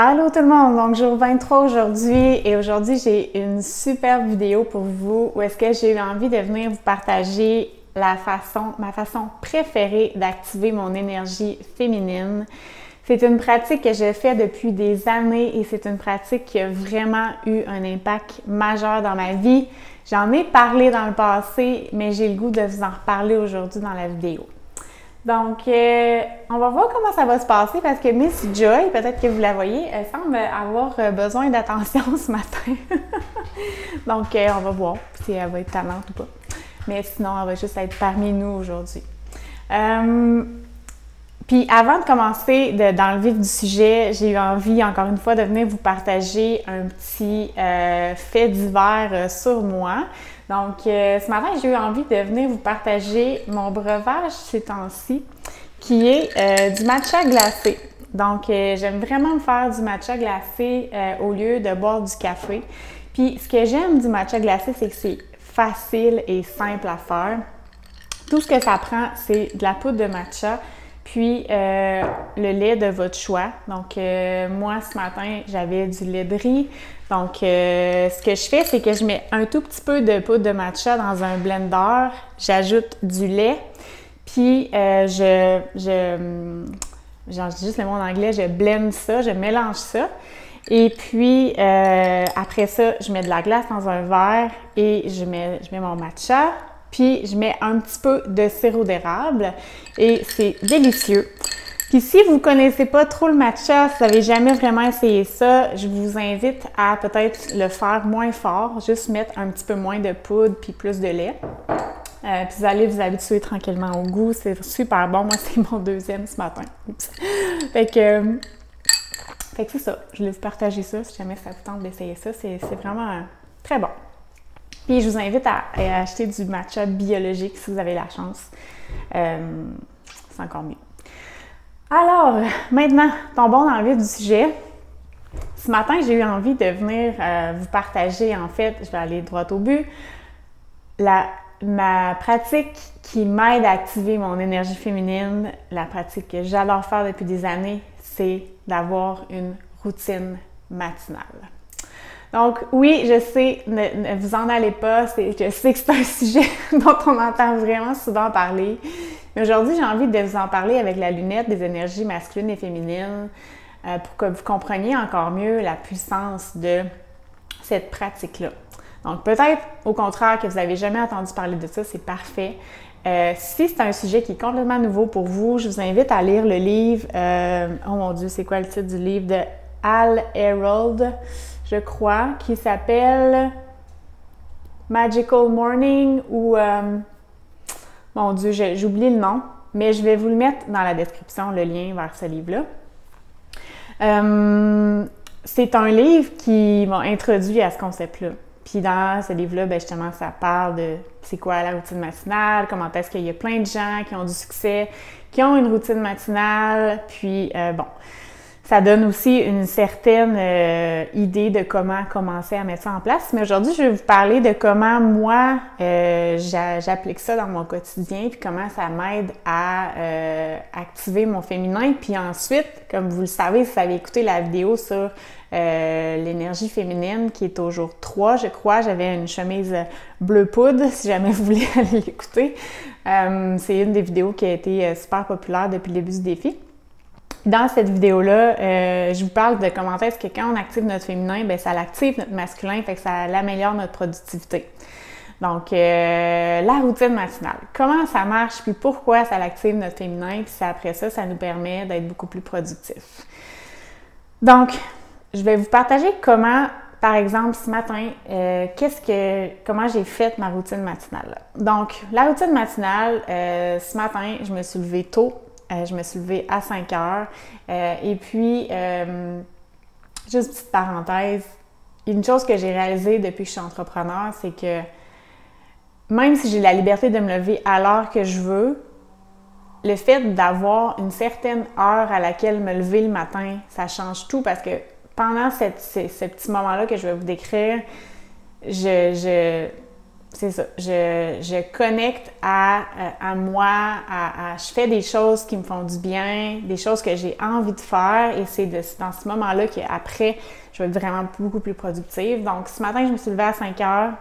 Allô tout le monde, donc jour 23 aujourd'hui et aujourd'hui j'ai une superbe vidéo pour vous où est-ce que j'ai eu envie de venir vous partager ma façon préférée d'activer mon énergie féminine. C'est une pratique que je fais depuis des années et c'est une pratique qui a vraiment eu un impact majeur dans ma vie. J'en ai parlé dans le passé, mais j'ai le goût de vous en reparler aujourd'hui dans la vidéo. Donc, on va voir comment ça va se passer parce que Miss Joy, peut-être que vous la voyez, elle semble avoir besoin d'attention ce matin. Donc, on va voir si elle va être tannante ou pas. Mais sinon, elle va juste être parmi nous aujourd'hui. Puis, avant de commencer dans le vif du sujet, j'ai eu envie, encore une fois, de venir vous partager un petit fait divers sur moi. Donc, ce matin, j'ai eu envie de venir vous partager mon breuvage ces temps-ci, qui est du matcha glacé. Donc, j'aime vraiment me faire du matcha glacé au lieu de boire du café. Puis, ce que j'aime du matcha glacé, c'est que c'est facile et simple à faire. Tout ce que ça prend, c'est de la poudre de matcha, puis le lait de votre choix. Donc, moi, ce matin, j'avais du lait de riz. Donc, ce que je fais, c'est que je mets un tout petit peu de poudre de matcha dans un blender. J'ajoute du lait. Puis, j'en dis juste le mot en anglais, je blende ça, je mélange ça. Et puis, après ça, je mets de la glace dans un verre et je mets mon matcha. Puis, je mets un petit peu de sirop d'érable et c'est délicieux. Puis, si vous ne connaissez pas trop le matcha, si vous n'avez jamais vraiment essayé ça, je vous invite à peut-être le faire moins fort, juste mettre un petit peu moins de poudre puis plus de lait. Puis, vous allez vous habituer tranquillement au goût. C'est super bon. Moi, c'est mon deuxième ce matin. Oups. Fait que c'est ça. Je voulais vous partager ça si jamais ça vous tente d'essayer ça. C'est vraiment très bon. Puis, je vous invite à acheter du matcha biologique si vous avez la chance. C'est encore mieux. Alors, maintenant, tombons dans le vif du sujet. Ce matin, j'ai eu envie de venir vous partager, en fait, je vais aller droit au but, ma pratique qui m'aide à activer mon énergie féminine, la pratique que j'adore faire depuis des années, c'est d'avoir une routine matinale. Donc, oui, je sais, ne vous en allez pas, je sais que c'est un sujet dont on entend vraiment souvent parler. Mais aujourd'hui, j'ai envie de vous en parler avec la lunette des énergies masculines et féminines pour que vous compreniez encore mieux la puissance de cette pratique-là. Donc, peut-être, au contraire, que vous n'avez jamais entendu parler de ça, c'est parfait. Si c'est un sujet qui est complètement nouveau pour vous, je vous invite à lire le livre, oh mon Dieu, c'est quoi le titre du livre de Hal Herold, je crois, qui s'appelle Magical Morning ou mon Dieu, j'oublie le nom, mais je vais vous le mettre dans la description, le lien vers ce livre-là. C'est un livre qui m'a introduit à ce concept-là. Puis dans ce livre-là, ben justement, ça parle de c'est quoi la routine matinale, comment est-ce qu'il y a plein de gens qui ont du succès, qui ont une routine matinale, puis bon, ça donne aussi une certaine idée de comment commencer à mettre ça en place. Mais aujourd'hui, je vais vous parler de comment moi, j'applique ça dans mon quotidien, puis comment ça m'aide à activer mon féminin. Puis ensuite, comme vous le savez, si vous avez écouté la vidéo sur l'énergie féminine, qui est au jour 3, je crois, j'avais une chemise bleu poudre, si jamais vous voulez aller l'écouter. C'est une des vidéos qui a été super populaire depuis le début du défi. Dans cette vidéo-là, je vous parle de comment est-ce que quand on active notre féminin, bien, ça l'active notre masculin, fait que ça améliore notre productivité. Donc, la routine matinale. Comment ça marche, puis pourquoi ça l'active notre féminin, puis après ça, ça nous permet d'être beaucoup plus productifs. Donc, je vais vous partager comment, par exemple, ce matin, comment j'ai fait ma routine matinale. Donc, la routine matinale, ce matin, je me suis levée tôt. Je me suis levée à 5 heures. Et puis, juste une petite parenthèse, une chose que j'ai réalisée depuis que je suis entrepreneur, c'est que même si j'ai la liberté de me lever à l'heure que je veux, le fait d'avoir une certaine heure à laquelle me lever le matin, ça change tout parce que pendant ce petit moment-là que je vais vous décrire, je c'est ça, je connecte à moi, je fais des choses qui me font du bien, des choses que j'ai envie de faire et c'est dans ce moment-là qu'après, je vais être vraiment beaucoup plus productive. Donc, ce matin, je me suis levée à 5 heures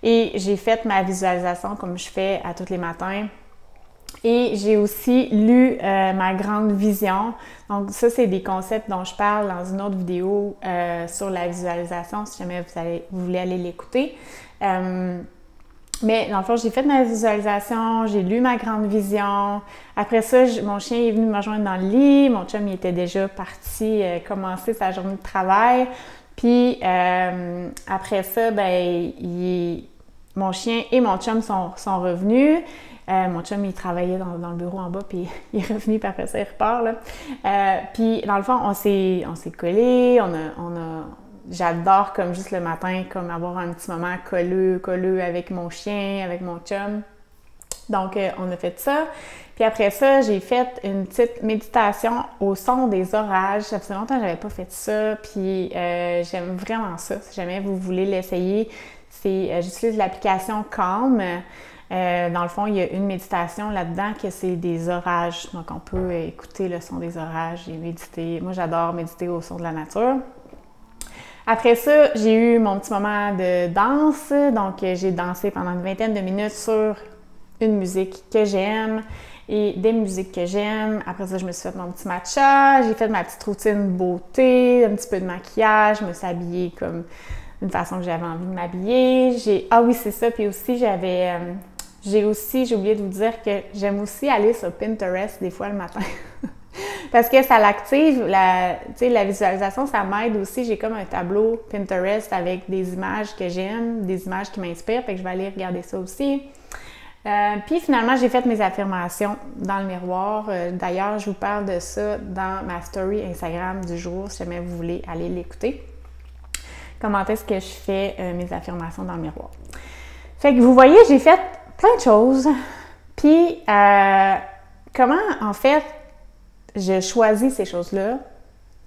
et j'ai fait ma visualisation comme je fais à tous les matins. Et j'ai aussi lu ma grande vision. Donc ça, c'est des concepts dont je parle dans une autre vidéo sur la visualisation, si jamais vous voulez aller l'écouter. Mais dans le fond, j'ai fait ma visualisation, j'ai lu ma grande vision. Après ça, mon chien est venu me rejoindre dans le lit. Mon chum, il était déjà parti commencer sa journée de travail. Puis après ça, mon chien et mon chum sont revenus. Mon chum, il travaillait dans le bureau en bas, puis il est revenu, puis après ça, il repart, là. Puis, dans le fond, on s'est collés, j'adore, comme juste le matin, comme avoir un petit moment colleux avec mon chien, avec mon chum. Donc, on a fait ça. Puis après ça, j'ai fait une petite méditation au son des orages. Ça faisait longtemps que je n'avais pas fait ça, puis j'aime vraiment ça. Si jamais vous voulez l'essayer, j'utilise l'application Calm. Dans le fond, il y a une méditation là-dedans que c'est des orages. Donc, on peut écouter le son des orages et méditer. Moi, j'adore méditer au son de la nature. Après ça, j'ai eu mon petit moment de danse. Donc, j'ai dansé pendant une vingtaine de minutes sur une musique que j'aime et des musiques que j'aime. Après ça, je me suis fait mon petit matcha. J'ai fait ma petite routine beauté, un petit peu de maquillage. Je me suis habillée comme d'une façon que j'avais envie de m'habiller. Ah oui, c'est ça. Puis aussi, j'ai oublié de vous dire que j'aime aussi aller sur Pinterest des fois le matin. Parce que ça l'active, la visualisation, ça m'aide aussi. J'ai comme un tableau Pinterest avec des images que j'aime, des images qui m'inspirent, fait que je vais aller regarder ça aussi. Puis finalement, j'ai fait mes affirmations dans le miroir. D'ailleurs, je vous parle de ça dans ma story Instagram du jour, si jamais vous voulez aller l'écouter. Comment est-ce que je fais mes affirmations dans le miroir? Fait que vous voyez, j'ai fait plein de choses. Puis, comment, en fait, je choisis ces choses-là.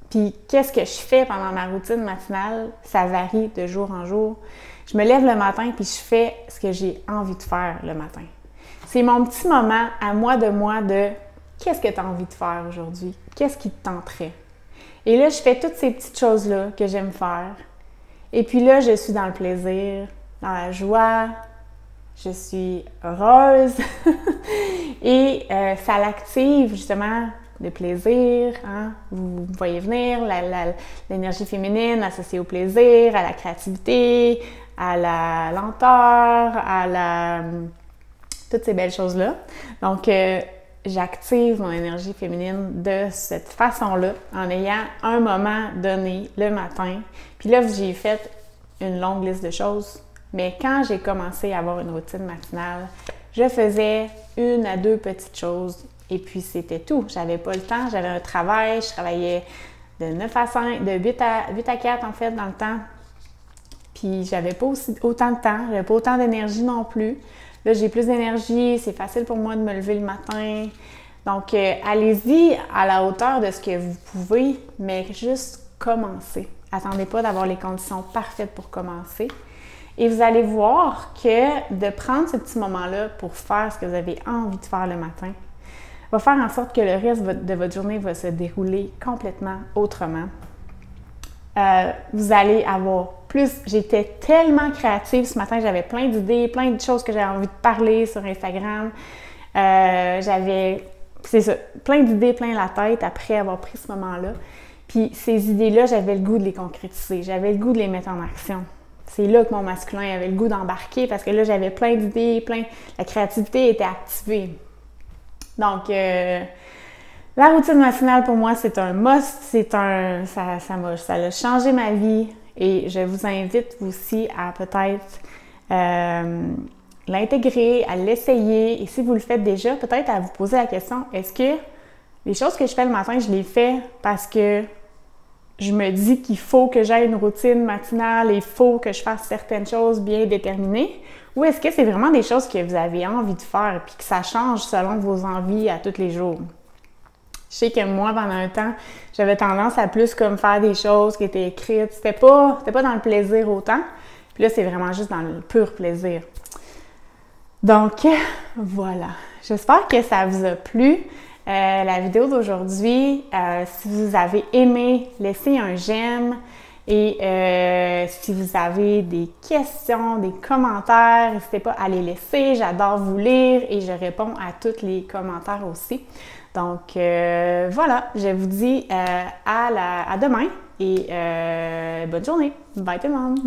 Puis, qu'est-ce que je fais pendant ma routine matinale? Ça varie de jour en jour. Je me lève le matin, puis je fais ce que j'ai envie de faire le matin. C'est mon petit moment à moi de qu'est-ce que tu as envie de faire aujourd'hui? Qu'est-ce qui te tenterait? Et là, je fais toutes ces petites choses-là que j'aime faire. Et puis là, je suis dans le plaisir, dans la joie, je suis heureuse et ça l'active justement le plaisir, hein? Vous voyez venir, l'énergie féminine associée au plaisir, à la créativité, à la lenteur, toutes ces belles choses-là. Donc, j'active mon énergie féminine de cette façon-là, en ayant un moment donné le matin. Puis là, j'ai fait une longue liste de choses. Mais quand j'ai commencé à avoir une routine matinale, je faisais 1 à 2 petites choses et puis c'était tout. J'avais pas le temps, j'avais un travail, je travaillais de 9 à 5, de 8 à 4 en fait dans le temps. Puis j'avais pas autant de temps, j'avais pas autant d'énergie non plus. Là, j'ai plus d'énergie, c'est facile pour moi de me lever le matin. Donc, allez-y à la hauteur de ce que vous pouvez, mais juste commencez. Attendez pas d'avoir les conditions parfaites pour commencer. Et vous allez voir que de prendre ce petit moment-là pour faire ce que vous avez envie de faire le matin va faire en sorte que le reste de votre journée va se dérouler complètement autrement. Vous allez avoir plus... J'étais tellement créative ce matin, j'avais plein d'idées, plein de choses que j'avais envie de parler sur Instagram. C'est ça, plein d'idées, plein la tête après avoir pris ce moment-là. Puis ces idées-là, j'avais le goût de les concrétiser, j'avais le goût de les mettre en action. C'est là que mon masculin avait le goût d'embarquer parce que là, j'avais plein d'idées, la créativité était activée. Donc, la routine matinale, pour moi, c'est un must. Ça a changé ma vie et je vous invite aussi à peut-être l'intégrer, à l'essayer. Et si vous le faites déjà, peut-être à vous poser la question, est-ce que les choses que je fais le matin, je les fais parce que je me dis qu'il faut que j'aie une routine matinale et il faut que je fasse certaines choses bien déterminées? Ou est-ce que c'est vraiment des choses que vous avez envie de faire et que ça change selon vos envies à tous les jours? Je sais que moi, pendant un temps, j'avais tendance à plus comme faire des choses qui étaient écrites. C'était pas dans le plaisir autant. Puis là, c'est vraiment juste dans le pur plaisir. Donc, voilà. J'espère que ça vous a plu. La vidéo d'aujourd'hui, si vous avez aimé, laissez un j'aime et si vous avez des questions, des commentaires, n'hésitez pas à les laisser. J'adore vous lire et je réponds à tous les commentaires aussi. Donc voilà, je vous dis à demain et bonne journée. Bye tout le monde!